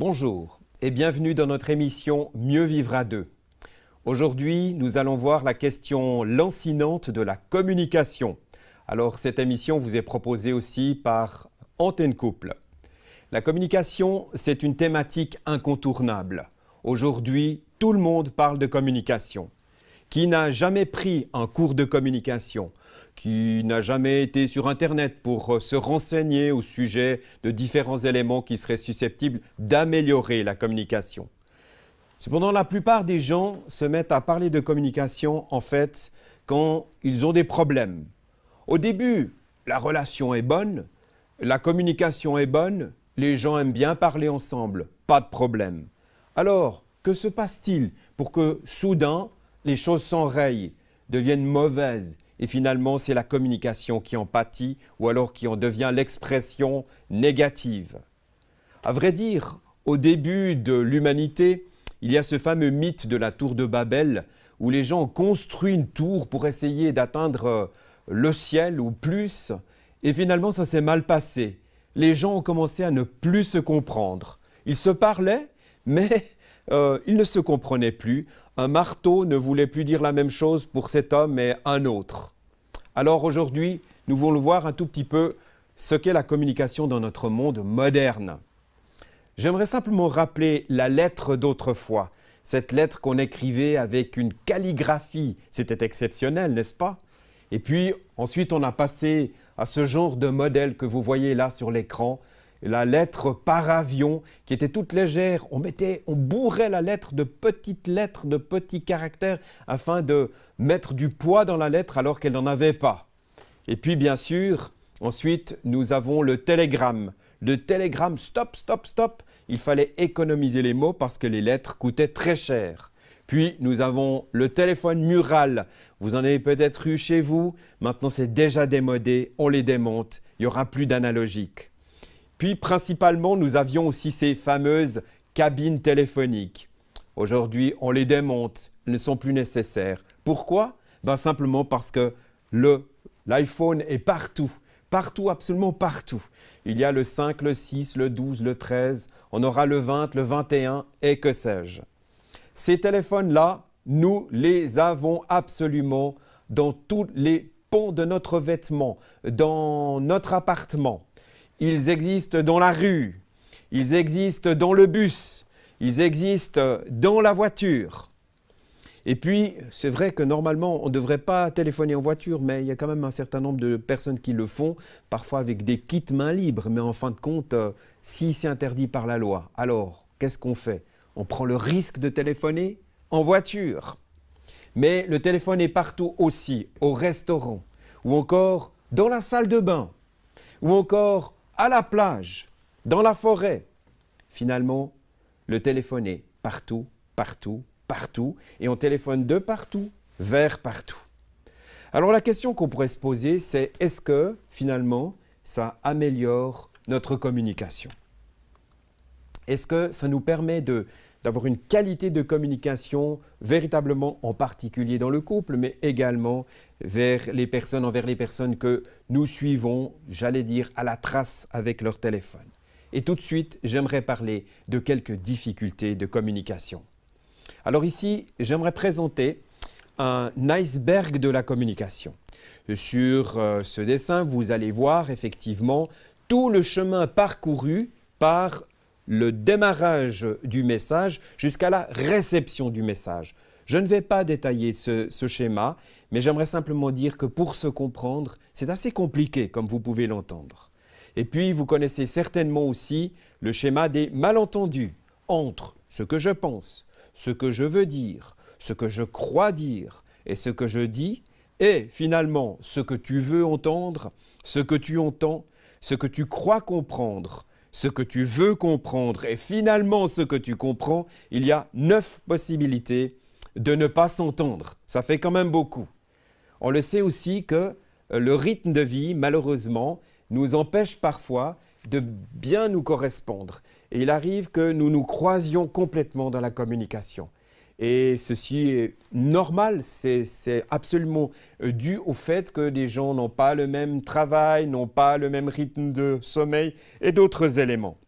Bonjour et bienvenue dans notre émission Mieux vivre à deux. Aujourd'hui, nous allons voir la question lancinante de la communication. Alors, cette émission vous est proposée aussi par Antenne Couple. La communication, c'est une thématique incontournable. Aujourd'hui, tout le monde parle de communication. Qui n'a jamais pris un cours de communication? Qui n'a jamais été sur Internet pour se renseigner au sujet de différents éléments qui seraient susceptibles d'améliorer la communication? Cependant, la plupart des gens se mettent à parler de communication, en fait, quand ils ont des problèmes. Au début, la relation est bonne, la communication est bonne, les gens aiment bien parler ensemble, pas de problème. Alors, que se passe-t-il pour que soudain, les choses s'enrayent, deviennent mauvaises et finalement c'est la communication qui en pâtit ou alors qui en devient l'expression négative? À vrai dire, au début de l'humanité, il y a ce fameux mythe de la tour de Babel où les gens ont construit une tour pour essayer d'atteindre le ciel ou plus et finalement ça s'est mal passé. Les gens ont commencé à ne plus se comprendre. Ils se parlaient mais ils ne se comprenaient plus. Un marteau ne voulait plus dire la même chose pour cet homme et un autre. Alors aujourd'hui, nous voulons voir un tout petit peu ce qu'est la communication dans notre monde moderne. J'aimerais simplement rappeler la lettre d'autrefois, cette lettre qu'on écrivait avec une calligraphie. C'était exceptionnel, n'est-ce pas? Et puis ensuite, on a passé à ce genre de modèle que vous voyez là sur l'écran, la lettre par avion qui était toute légère. On bourrait la lettre, de petits caractères afin de mettre du poids dans la lettre alors qu'elle n'en avait pas. Et puis bien sûr, ensuite, nous avons le télégramme. Le télégramme, stop. Il fallait économiser les mots parce que les lettres coûtaient très cher. Puis nous avons le téléphone mural. Vous en avez peut-être eu chez vous. Maintenant, c'est déjà démodé. On les démonte. Il n'y aura plus d'analogique. Puis principalement, nous avions aussi ces fameuses cabines téléphoniques. Aujourd'hui, on les démonte, elles ne sont plus nécessaires. Pourquoi? Simplement parce que l'iPhone est partout, absolument partout. Il y a le 5, le 6, le 12, le 13, on aura le 20, le 21 et que sais-je. Ces téléphones-là, nous les avons absolument dans tous les pans de notre vêtement, dans notre appartement. Ils existent dans la rue, ils existent dans le bus, ils existent dans la voiture. Et puis, c'est vrai que normalement, on ne devrait pas téléphoner en voiture, mais il y a quand même un certain nombre de personnes qui le font, parfois avec des kits main libres. Mais en fin de compte, si c'est interdit par la loi, alors qu'est-ce qu'on fait? On prend le risque de téléphoner en voiture. Mais le téléphone est partout aussi, au restaurant, ou encore dans la salle de bain, ou encore à la plage, dans la forêt. Finalement, le téléphone est partout, et on téléphone de partout, vers partout. Alors la question qu'on pourrait se poser, c'est est-ce que finalement, ça améliore notre communication? Est-ce que ça nous permet d'avoir une qualité de communication véritablement en particulier dans le couple, mais également envers les personnes que nous suivons, j'allais dire, à la trace avec leur téléphone. Et tout de suite, j'aimerais parler de quelques difficultés de communication. Alors ici, j'aimerais présenter un iceberg de la communication. Sur ce dessin, vous allez voir effectivement tout le chemin parcouru par le démarrage du message jusqu'à la réception du message. Je ne vais pas détailler ce schéma, mais j'aimerais simplement dire que pour se comprendre, c'est assez compliqué, comme vous pouvez l'entendre. Et puis, vous connaissez certainement aussi le schéma des malentendus entre ce que je pense, ce que je veux dire, ce que je crois dire et ce que je dis, et finalement, ce que tu veux entendre, ce que tu entends, ce que tu crois comprendre, ce que tu veux comprendre et finalement ce que tu comprends, il y a 9 possibilités de ne pas s'entendre. Ça fait quand même beaucoup. On le sait aussi que le rythme de vie, malheureusement, nous empêche parfois de bien nous correspondre. Et il arrive que nous nous croisions complètement dans la communication. Et ceci est normal, c'est absolument dû au fait que les gens n'ont pas le même travail, n'ont pas le même rythme de sommeil et d'autres éléments.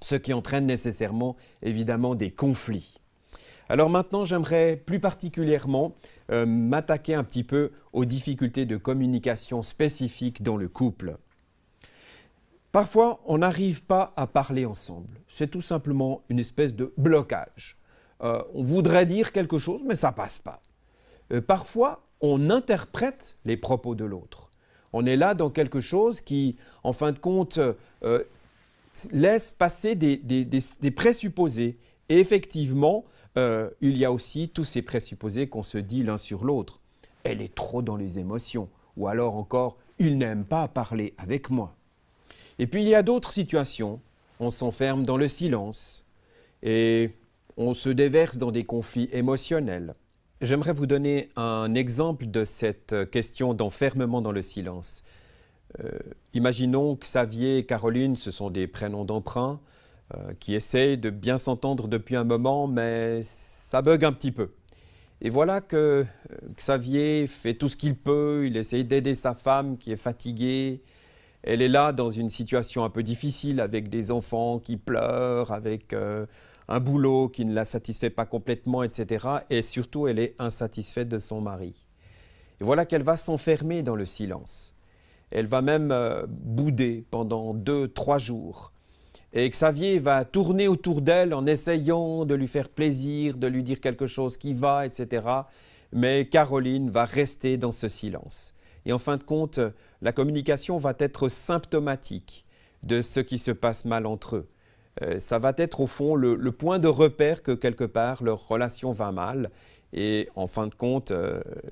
ce qui entraîne nécessairement évidemment des conflits. Alors maintenant, j'aimerais plus particulièrement m'attaquer un petit peu aux difficultés de communication spécifiques dans le couple. Parfois, on n'arrive pas à parler ensemble. C'est tout simplement une espèce de blocage. On voudrait dire quelque chose, mais ça ne passe pas. Parfois, on interprète les propos de l'autre. On est là dans quelque chose qui, en fin de compte, laisse passer des présupposés. Et effectivement, il y a aussi tous ces présupposés qu'on se dit l'un sur l'autre. Elle est trop dans les émotions. Ou alors encore, il n'aime pas parler avec moi. Et puis il y a d'autres situations. On s'enferme dans le silence et on se déverse dans des conflits émotionnels. J'aimerais vous donner un exemple de cette question d'enfermement dans le silence. Imaginons que Xavier et Caroline, ce sont des prénoms d'emprunt, qui essayent de bien s'entendre depuis un moment, mais ça bug un petit peu. Et voilà que Xavier fait tout ce qu'il peut, il essaye d'aider sa femme qui est fatiguée. Elle est là dans une situation un peu difficile avec des enfants qui pleurent, avec un boulot qui ne la satisfait pas complètement, etc. Et surtout, elle est insatisfaite de son mari. Et voilà qu'elle va s'enfermer dans le silence. Elle va même bouder pendant 2-3 jours. Et Xavier va tourner autour d'elle en essayant de lui faire plaisir, de lui dire quelque chose qui va, etc. Mais Caroline va rester dans ce silence. Et en fin de compte, la communication va être symptomatique de ce qui se passe mal entre eux. Ça va être au fond le point de repère que quelque part leur relation va mal. Et en fin de compte,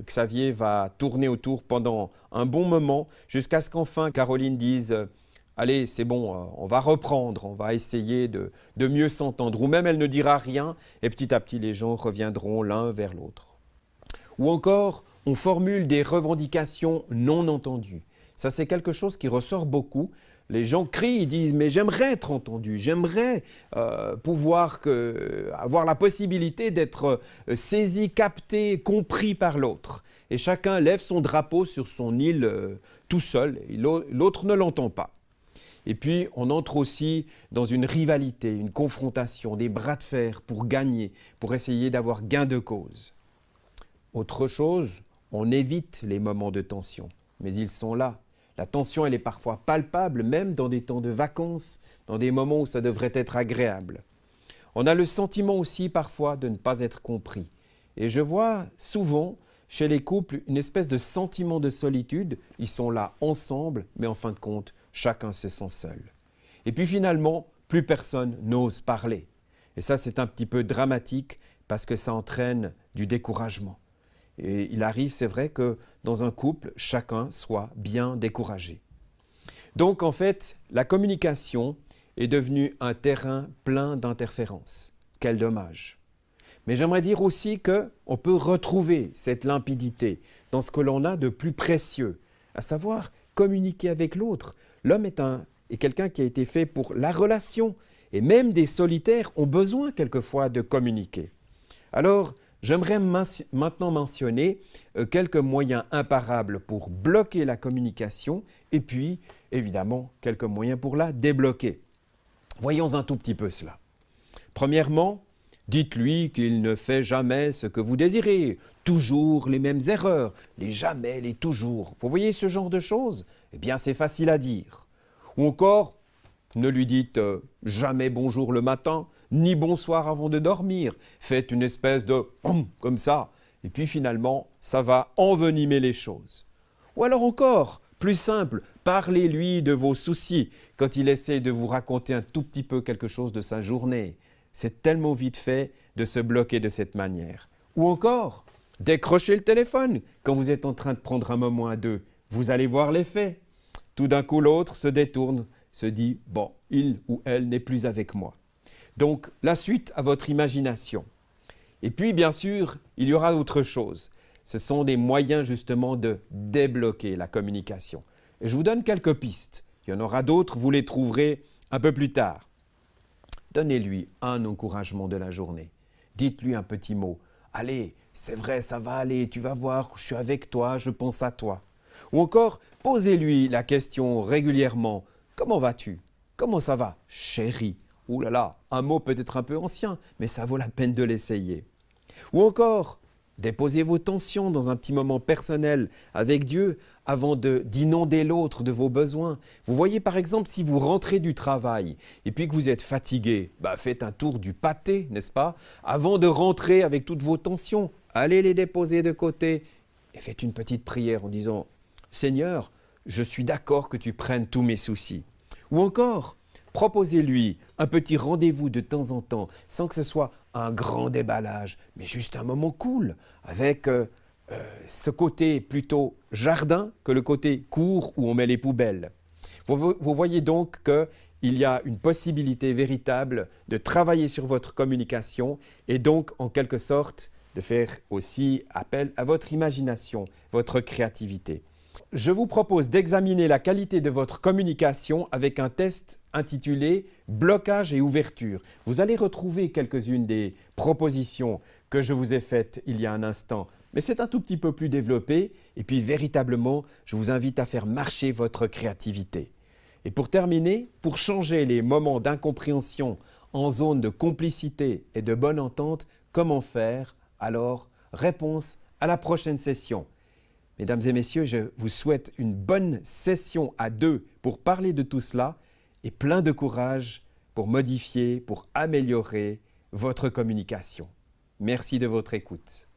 Xavier va tourner autour pendant un bon moment jusqu'à ce qu'enfin Caroline dise « Allez, c'est bon, on va reprendre, on va essayer de mieux s'entendre ». Ou même elle ne dira rien et petit à petit les gens reviendront l'un vers l'autre. Ou encore, on formule des revendications non entendues. Ça, c'est quelque chose qui ressort beaucoup. Les gens crient, ils disent « mais j'aimerais être entendu, j'aimerais pouvoir avoir la possibilité d'être saisi, capté, compris par l'autre ». Et chacun lève son drapeau sur son île tout seul, et l'autre ne l'entend pas. Et puis, on entre aussi dans une rivalité, une confrontation, des bras de fer pour gagner, pour essayer d'avoir gain de cause. Autre chose, on évite les moments de tension, mais ils sont là. La tension, elle est parfois palpable, même dans des temps de vacances, dans des moments où ça devrait être agréable. On a le sentiment aussi parfois de ne pas être compris. Et je vois souvent chez les couples une espèce de sentiment de solitude. Ils sont là ensemble, mais en fin de compte, chacun se sent seul. Et puis finalement, plus personne n'ose parler. Et ça, c'est un petit peu dramatique parce que ça entraîne du découragement. Et il arrive, c'est vrai, que dans un couple, chacun soit bien découragé. Donc, en fait, la communication est devenue un terrain plein d'interférences. Quel dommage. Mais j'aimerais dire aussi qu'on peut retrouver cette limpidité dans ce que l'on a de plus précieux, à savoir communiquer avec l'autre. L'homme est quelqu'un qui a été fait pour la relation, et même des solitaires ont besoin quelquefois de communiquer. Alors, j'aimerais maintenant mentionner quelques moyens imparables pour bloquer la communication et puis, évidemment, quelques moyens pour la débloquer. Voyons un tout petit peu cela. Premièrement, dites-lui qu'il ne fait jamais ce que vous désirez, toujours les mêmes erreurs, les jamais, les toujours. Vous voyez ce genre de choses? Eh bien, c'est facile à dire. Ou encore, ne lui dites jamais bonjour le matin, ni bonsoir avant de dormir. Faites une espèce de comme ça. Et puis finalement, ça va envenimer les choses. Ou alors encore, plus simple, parlez-lui de vos soucis quand il essaie de vous raconter un tout petit peu quelque chose de sa journée. C'est tellement vite fait de se bloquer de cette manière. Ou encore, décrochez le téléphone quand vous êtes en train de prendre un moment à deux. Vous allez voir l'effet. Tout d'un coup, l'autre se détourne, se dit « bon, il ou elle n'est plus avec moi ». Donc, la suite à votre imagination. Et puis, bien sûr, il y aura autre chose. Ce sont des moyens justement de débloquer la communication. Et je vous donne quelques pistes. Il y en aura d'autres, vous les trouverez un peu plus tard. Donnez-lui un encouragement de la journée. Dites-lui un petit mot. « Allez, c'est vrai, ça va aller, tu vas voir, je suis avec toi, je pense à toi. » Ou encore, posez-lui la question régulièrement. « Comment vas-tu ? Comment ça va, chérie ?» Ouh là là, un mot peut-être un peu ancien, mais ça vaut la peine de l'essayer. Ou encore, déposez vos tensions dans un petit moment personnel avec Dieu avant d'inonder l'autre de vos besoins. Vous voyez par exemple si vous rentrez du travail et puis que vous êtes fatigué, faites un tour du pâté, n'est-ce pas? Avant de rentrer avec toutes vos tensions, allez les déposer de côté et faites une petite prière en disant « Seigneur, je suis d'accord que tu prennes tous mes soucis. » Ou encore, proposez-lui un petit rendez-vous de temps en temps, sans que ce soit un grand déballage, mais juste un moment cool, avec ce côté plutôt jardin que le côté cour où on met les poubelles. Vous voyez donc qu'il y a une possibilité véritable de travailler sur votre communication et donc en quelque sorte de faire aussi appel à votre imagination, votre créativité. Je vous propose d'examiner la qualité de votre communication avec un test intitulé « Blocage et ouverture ». Vous allez retrouver quelques-unes des propositions que je vous ai faites il y a un instant, mais c'est un tout petit peu plus développé et puis véritablement, je vous invite à faire marcher votre créativité. Et pour terminer, pour changer les moments d'incompréhension en zone de complicité et de bonne entente, comment faire? Alors, réponse à la prochaine session. Mesdames et messieurs, je vous souhaite une bonne session à deux pour parler de tout cela et plein de courage pour modifier, pour améliorer votre communication. Merci de votre écoute.